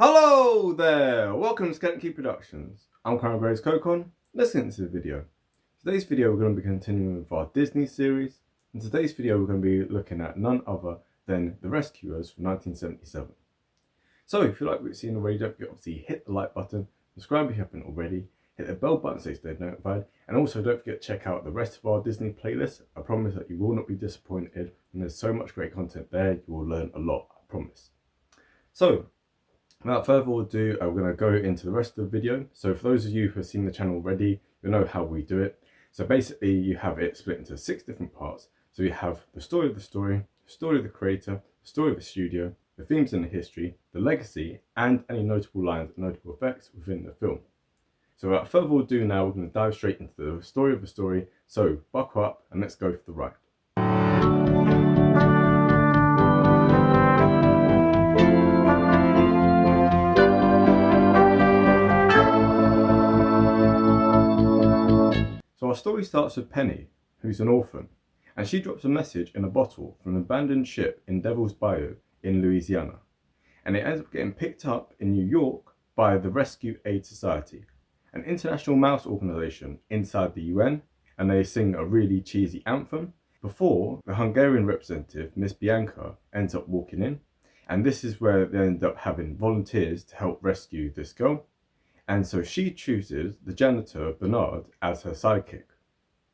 Hello there! Welcome to Skeleton Key Productions. I'm Conor Graves Cocon. Let's get into the video. Today's video we're going to be continuing with our Disney series. In today's video we're going to be looking at none other than The Rescuers from 1977. So if you like what you've seen already, don't forget obviously hit the like button, subscribe if you haven't already, hit the bell button so you stay notified, and also don't forget to check out the rest of our Disney playlist. I promise that you will not be disappointed, and there's so much great content there, you will learn a lot, I promise. So, without further ado, we're going to go into the rest of the video. So for those of you who have seen the channel already, you'll know how we do it. So basically you have it split into 6 different parts. So you have the story of the story, the story of the creator, the story of the studio, the themes and the history, the legacy, and any notable lines and notable effects within the film. So without further ado now, we're going to dive straight into the story of the story. So buckle up and let's go for the ride. So our story starts with Penny, who's an orphan, and she drops a message in a bottle from an abandoned ship in Devil's Bayou in Louisiana. And it ends up getting picked up in New York by the Rescue Aid Society, an international mouse organization inside the UN, and they sing a really cheesy anthem before the Hungarian representative, Miss Bianca, ends up walking in. And this is where they end up having volunteers to help rescue this girl. And so she chooses the janitor, Bernard, as her sidekick.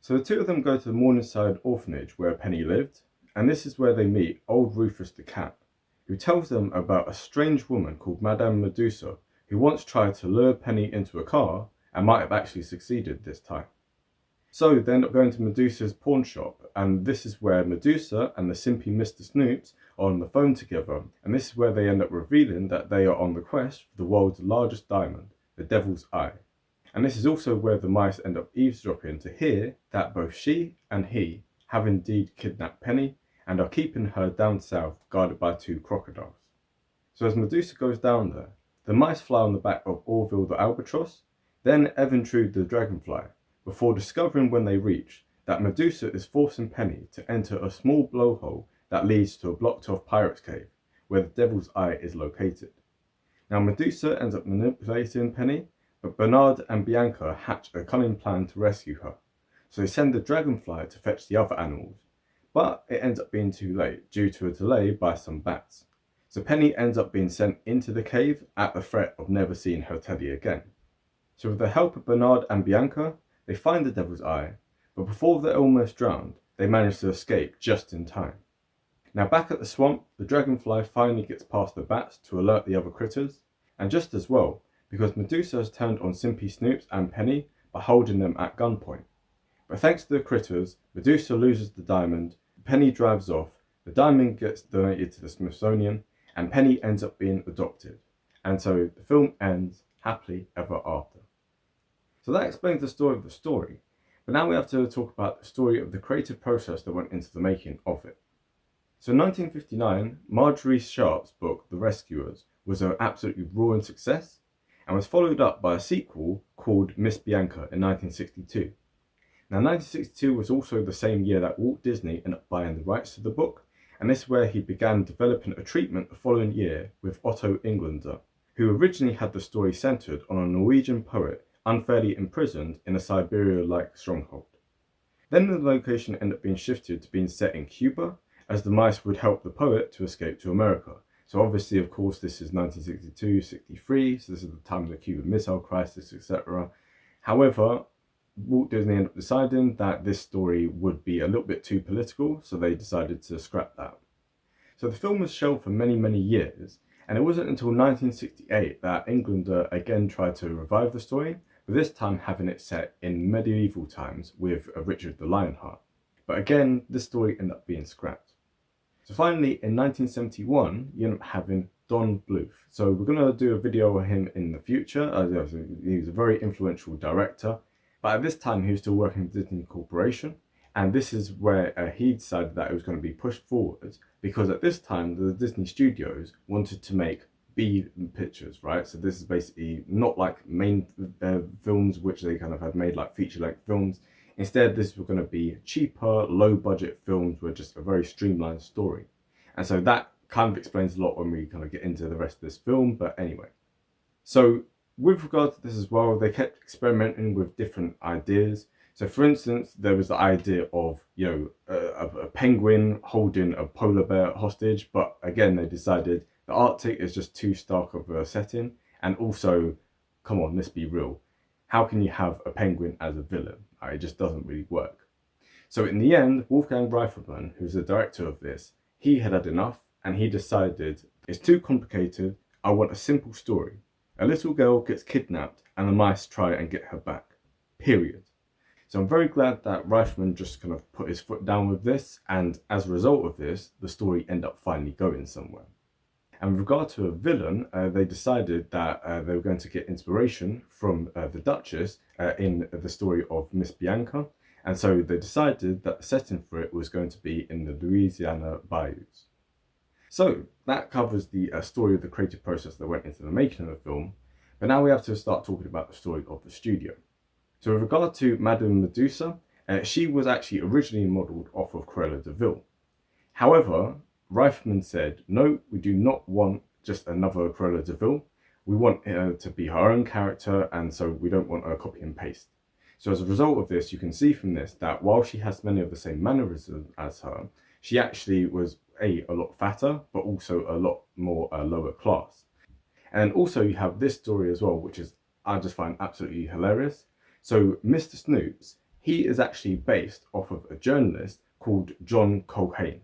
So the two of them go to the Morningside orphanage where Penny lived, and this is where they meet old Rufus the cat, who tells them about a strange woman called Madame Medusa, who once tried to lure Penny into a car and might have actually succeeded this time. So they end up going to Medusa's pawn shop, and this is where Medusa and the simpy Mr. Snoops are on the phone together, and this is where they end up revealing that they are on the quest for the world's largest diamond, the Devil's Eye. And this is also where the mice end up eavesdropping to hear that both she and he have indeed kidnapped Penny and are keeping her down south guarded by 2 crocodiles. So as Medusa goes down there, the mice fly on the back of Orville the albatross, then Eventrude the dragonfly, before discovering when they reach that Medusa is forcing Penny to enter a small blowhole that leads to a blocked off pirate's cave where the Devil's Eye is located. Now Medusa ends up manipulating Penny, but Bernard and Bianca hatch a cunning plan to rescue her. So they send the dragonfly to fetch the other animals, but it ends up being too late due to a delay by some bats. So Penny ends up being sent into the cave at the threat of never seeing her teddy again. So with the help of Bernard and Bianca, they find the Devil's Eye, but before they're almost drowned, they manage to escape just in time. Now back at the swamp, the dragonfly finally gets past the bats to alert the other critters, and just as well, because Medusa has turned on Simpy Snoops and Penny by holding them at gunpoint. But thanks to the critters, Medusa loses the diamond, Penny drives off, the diamond gets donated to the Smithsonian, and Penny ends up being adopted. And so the film ends happily ever after. So that explains the story of the story, but now we have to talk about the story of the creative process that went into the making of it. So in 1959, Marjorie Sharp's book, The Rescuers, was an absolutely roaring success and was followed up by a sequel called Miss Bianca in 1962. Now 1962 was also the same year that Walt Disney ended up buying the rights to the book, and this is where he began developing a treatment the following year with Otto Englander, who originally had the story centered on a Norwegian poet unfairly imprisoned in a Siberia-like stronghold. Then the location ended up being shifted to being set in Cuba, as the mice would help the poet to escape to America. So obviously, of course, this is 1962-63, so this is the time of the Cuban Missile Crisis, etc. However, Walt Disney ended up deciding that this story would be a little bit too political, so they decided to scrap that. So the film was shelved for many, many years, and it wasn't until 1968 that Englander again tried to revive the story, but this time having it set in medieval times with Richard the Lionheart. But again, this story ended up being scrapped. So finally, in 1971, you end up having Don Bluth. So we're going to do a video of him in the future. He was a very influential director, but at this time he was still working with Disney Corporation. And this is where he decided that it was going to be pushed forward, because at this time the Disney studios wanted to make B pictures, right? So this is basically not like main films which they kind of had made like feature-length films. Instead, this was going to be cheaper, low-budget films with just a very streamlined story. And so that kind of explains a lot when we kind of get into the rest of this film, but anyway. So with regard to this as well, they kept experimenting with different ideas. So for instance, there was the idea of, a penguin holding a polar bear hostage, but again, they decided the Arctic is just too stark of a setting, and also, come on, let's be real. How can you have a penguin as a villain? It just doesn't really work. So in the end, Wolfgang Reifferman, who's the director of this, he had enough, and he decided, it's too complicated, I want a simple story. A little girl gets kidnapped and the mice try and get her back. Period. So I'm very glad that Reifferman just kind of put his foot down with this, and as a result of this, the story ended up finally going somewhere. And with regard to a villain, they decided that they were going to get inspiration from the Duchess in the story of Miss Bianca, and so they decided that the setting for it was going to be in the Louisiana bayous. So that covers the story of the creative process that went into the making of the film, but now we have to start talking about the story of the studio. So with regard to Madame Medusa, she was actually originally modelled off of Cruella de Vil. However, Reifferman said, no, we do not want just another Cruella de Vil. We want her to be her own character, and so we don't want a copy and paste. So as a result of this, you can see from this that while she has many of the same mannerisms as her, she actually was a lot fatter, but also a lot more lower class. And also you have this story as well, which is, I just find absolutely hilarious. So Mr. Snoops, he is actually based off of a journalist called John Colhane.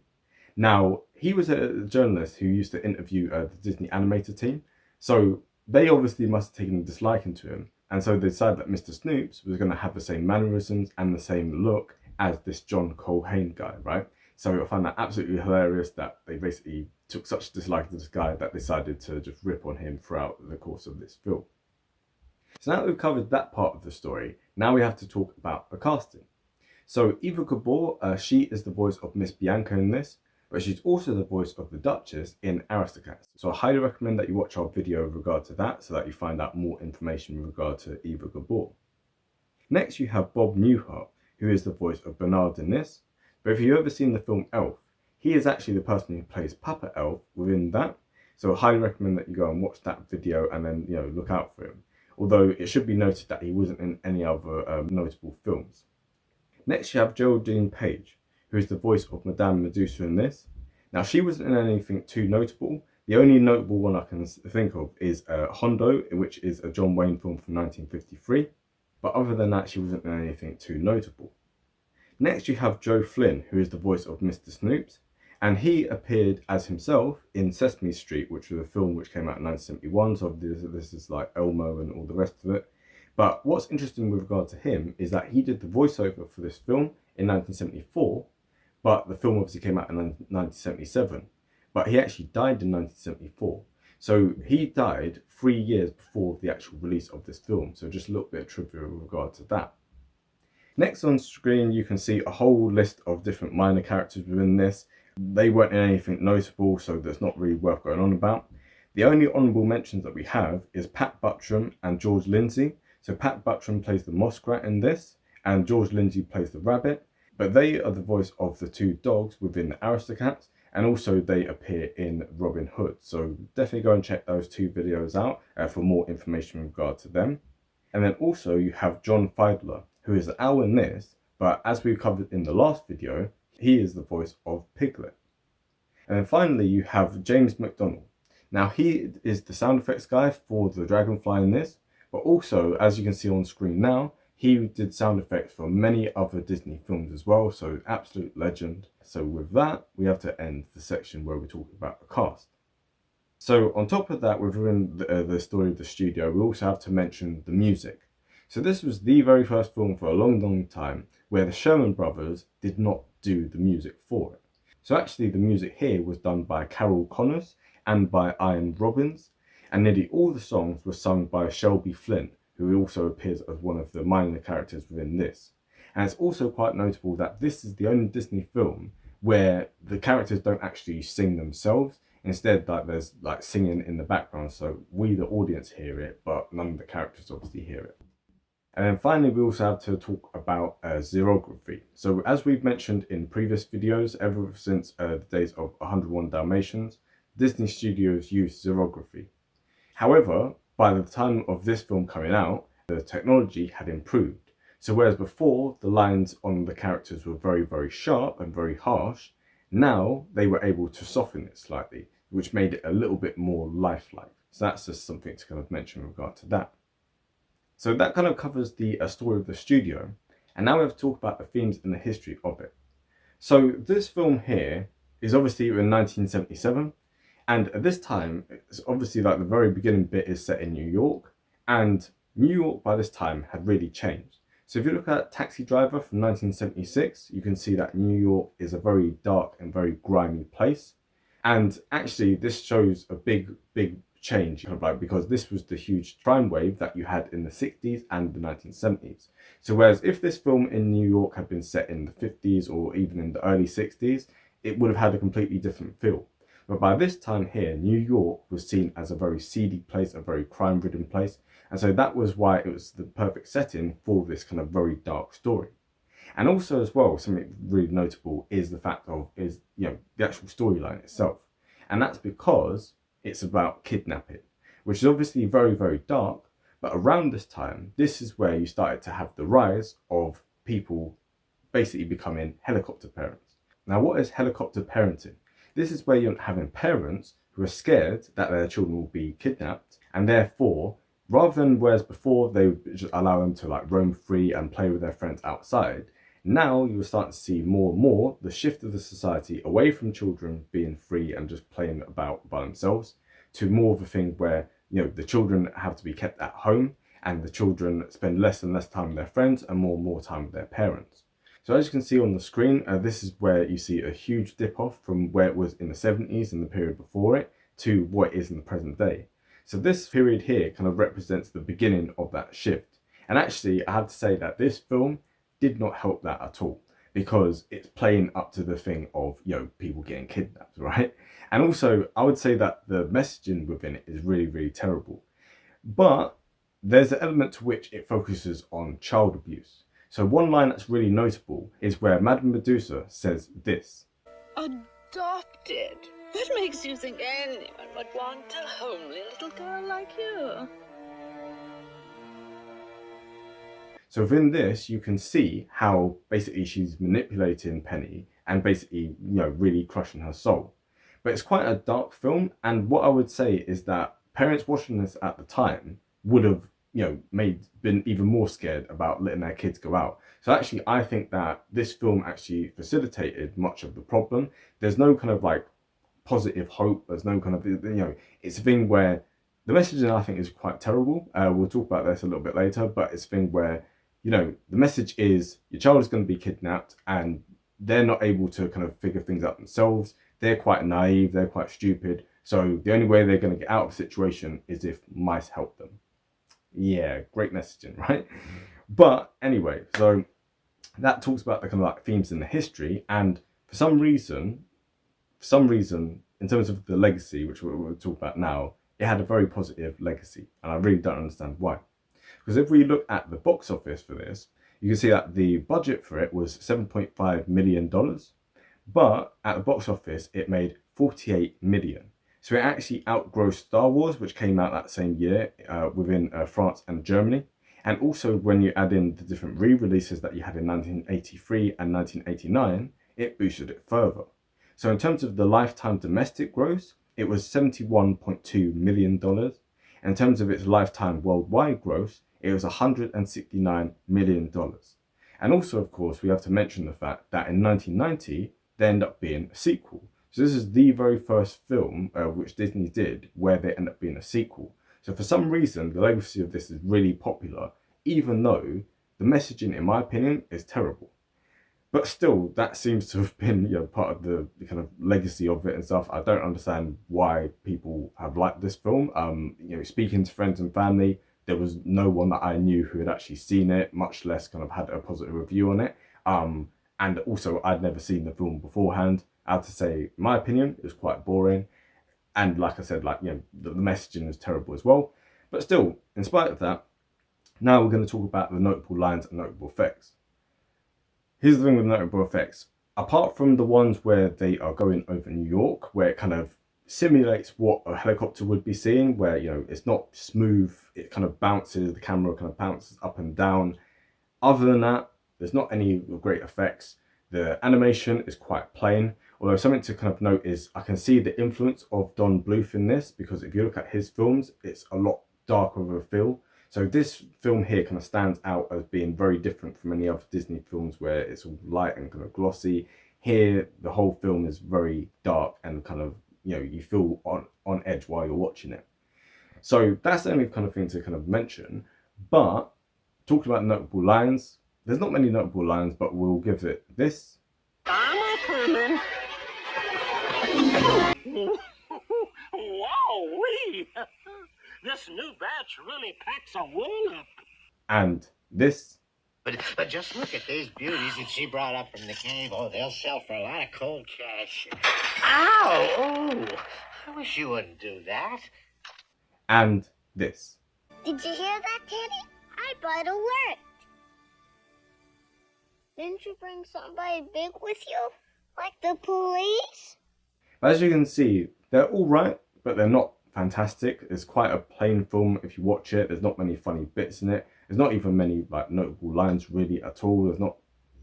Now, he was a journalist who used to interview the Disney animated team, so they obviously must have taken a disliking to him, and so they decided that Mr. Snoops was going to have the same mannerisms and the same look as this John Colhane guy, right? So I find that absolutely hilarious that they basically took such dislike to this guy that they decided to just rip on him throughout the course of this film. So now that we've covered that part of the story, now we have to talk about the casting. So Eva Gabor, she is the voice of Miss Bianca in this, but she's also the voice of the Duchess in Aristocats. So I highly recommend that you watch our video with regard to that so that you find out more information with regard to Eva Gabor. Next you have Bob Newhart, who is the voice of Bernard in this. But if you've ever seen the film Elf, he is actually the person who plays Papa Elf within that. So I highly recommend that you go and watch that video and then, look out for him. Although it should be noted that he wasn't in any other notable films. Next you have Geraldine Page, who is the voice of Madame Medusa in this. Now she wasn't in anything too notable. The only notable one I can think of is Hondo, which is a John Wayne film from 1953. But other than that, she wasn't in anything too notable. Next you have Joe Flynn, who is the voice of Mr. Snoops, and he appeared as himself in Sesame Street, which was a film which came out in 1971, so this is like Elmo and all the rest of it. But what's interesting with regard to him is that he did the voiceover for this film in 1974, but the film obviously came out in 1977, but he actually died in 1974. So he died 3 years before the actual release of this film, so just a little bit of trivia with regard to that. Next on screen, you can see a whole list of different minor characters within this. They weren't in anything notable, so that's not really worth going on about. The only honourable mentions that we have is Pat Buttram and George Lindsay. So Pat Buttram plays the muskrat in this, and George Lindsay plays the rabbit. But they are the voice of the two dogs within the Aristocats, and also they appear in Robin Hood. So definitely go and check those two videos out for more information in regard to them. And then also you have John Fiedler, who is the owl in this, but as we covered in the last video, he is the voice of Piglet. And then finally you have James McDonald. Now he is the sound effects guy for the dragonfly in this, but also, as you can see on screen now, he did sound effects for many other Disney films as well, so absolute legend. So with that, we have to end the section where we talk about the cast. So on top of that, within the story of the studio, we also have to mention the music. So this was the very first film for a long time where the Sherman Brothers did not do the music for it. So actually the music here was done by Carol Connors and by Ian Robbins, and nearly all the songs were sung by Shelby Flynn, who also appears as one of the minor characters within this. And it's also quite notable that this is the only Disney film where the characters don't actually sing themselves. Instead, there's singing in the background, so we the audience hear it, but none of the characters obviously hear it. And then finally, we also have to talk about xerography. So as we've mentioned in previous videos, ever since the days of 101 Dalmatians, Disney Studios used xerography. However, by the time of this film coming out, the technology had improved. So whereas before the lines on the characters were very, very sharp and very harsh, now they were able to soften it slightly, which made it a little bit more lifelike. So that's just something to kind of mention in regard to that. So that kind of covers the story of the studio. And now we have to talk about the themes and the history of it. So this film here is obviously in 1977. And at this time, it's obviously like the very beginning bit is set in New York. And New York by this time had really changed. So if you look at Taxi Driver from 1976, you can see that New York is a very dark and very grimy place. And actually, this shows a big, big change, kind of like, because this was the huge crime wave that you had in the 60s and the 1970s. So whereas if this film in New York had been set in the 50s or even in the early 60s, it would have had a completely different feel. But by this time here, New York was seen as a very seedy place, a very crime-ridden place. And so that was why it was the perfect setting for this kind of very dark story. And also as well, something really notable is the fact of, the actual storyline itself. And that's because it's about kidnapping, which is obviously very, very dark. But around this time, this is where you started to have the rise of people basically becoming helicopter parents. Now, what is helicopter parenting? This is where you're having parents who are scared that their children will be kidnapped, and therefore, rather than whereas before they would just allow them to like roam free and play with their friends outside, now you're starting to see more and more the shift of the society away from children being free and just playing about by themselves to more of a thing where the children have to be kept at home and the children spend less and less time with their friends and more time with their parents. So as you can see on the screen, this is where you see a huge dip off from where it was in the 70s and the period before it to what it is in the present day. So this period here kind of represents the beginning of that shift. And actually, I have to say that this film did not help that at all, because it's playing up to the thing of, people getting kidnapped, right? And also, I would say that the messaging within it is really, really terrible. But there's an element to which it focuses on child abuse. So one line that's really notable is where Madame Medusa says this. Adopted? What makes you think anyone would want a homely little girl like you? So within this, you can see how basically she's manipulating Penny and basically, really crushing her soul. But it's quite a dark film. And what I would say is that parents watching this at the time would have, been even more scared about letting their kids go out. So actually, I think that this film actually facilitated much of the problem. There's no kind of like positive hope. There's no kind of, it's a thing where the messaging I think is quite terrible. We'll talk about this a little bit later, but it's a thing where, the message is your child is going to be kidnapped and they're not able to kind of figure things out themselves. They're quite naive, they're quite stupid. So the only way they're going to get out of the situation is if mice help them. Yeah, great messaging, right? But anyway, so that talks about the kind of like themes in the history, and for some reason, in terms of the legacy, which we'll talk about now, it had a very positive legacy, and I really don't understand why. Because if we look at the box office for this, you can see that the budget for it was $7.5 million, but at the box office, it made 48 million. So it actually outgrossed Star Wars, which came out that same year within France and Germany. And also when you add in the different re-releases that you had in 1983 and 1989, it boosted it further. So in terms of the lifetime domestic gross, it was $71.2 million. And in terms of its lifetime worldwide gross, it was $169 million. And also, of course, we have to mention the fact that in 1990, there ended up being a sequel. So this is the very first film which Disney did where there ended up being a sequel. So for some reason, the legacy of this is really popular, even though the messaging, in my opinion, is terrible. But still, that seems to have been part of the kind of legacy of it and stuff. I don't understand why people have liked this film. Speaking to friends and family, there was no one that I knew who had actually seen it, much less kind of had a positive review on it. And also, I'd never seen the film beforehand. I have to say, in my opinion, it was quite boring. And like I said, the messaging is terrible as well. But still, in spite of that, now we're going to talk about the notable lines and notable effects. Here's the thing with notable effects. Apart from the ones where they are going over New York, where it kind of simulates what a helicopter would be seeing, where, you know, it's not smooth, it kind of bounces, the camera kind of bounces up and down. Other than that, there's not any great effects. The animation is quite plain, although something to kind of note is I can see the influence of Don Bluth in this, because if you look at his films, it's a lot darker of a feel. So this film here kind of stands out as being very different from any other Disney films where it's all light and kind of glossy. Here, the whole film is very dark and kind of, you know, you feel on edge while you're watching it. So that's the only kind of thing to kind of mention. But talking about notable lines, there's not many notable lines, but we'll give it this. I'm a coming. Whoa-wee! This new batch really packs a wall up. And this. But just look at these beauties that she brought up from the cave. Oh, they'll sell for a lot of cold cash. Ow! Oh, I wish you wouldn't do that. And this. Did you hear that, Teddy? I thought it worked. Didn't you bring somebody big with you? Like the police? As you can see, they're all right, but they're not fantastic. It's quite a plain film if you watch it. There's not many funny bits in it. There's not even many like notable lines really at all. There's not.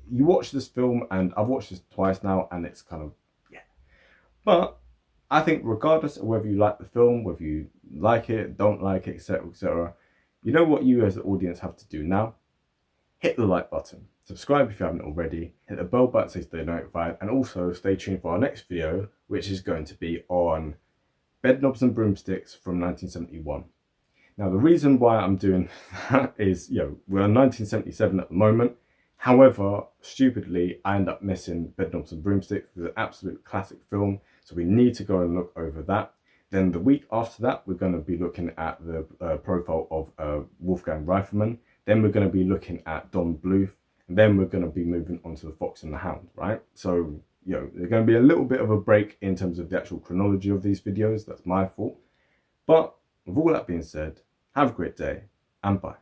You watch this film, and I've watched this twice now, and it's kind of, yeah. But I think regardless of whether you like the film, whether you like it, don't like it, etc., etc., you know what you as the audience have to do now? Hit the like button. Subscribe if you haven't already. Hit the bell button so you stay notified, and also stay tuned for our next video, which is going to be on Bedknobs and Broomsticks from 1971. Now, the reason why I'm doing that is, you know, we're in 1977 at the moment. However, stupidly, I end up missing Bedknobs and Broomsticks. It was an absolute classic film, so we need to go and look over that. Then the week after that, we're going to be looking at the profile of Wolfgang Reifman. Then we're going to be looking at Don Bluth. And then we're going to be moving on to The Fox and the Hound, right? So, you know, there's going to be a little bit of a break in terms of the actual chronology of these videos. That's my fault. But with all that being said, have a great day and bye.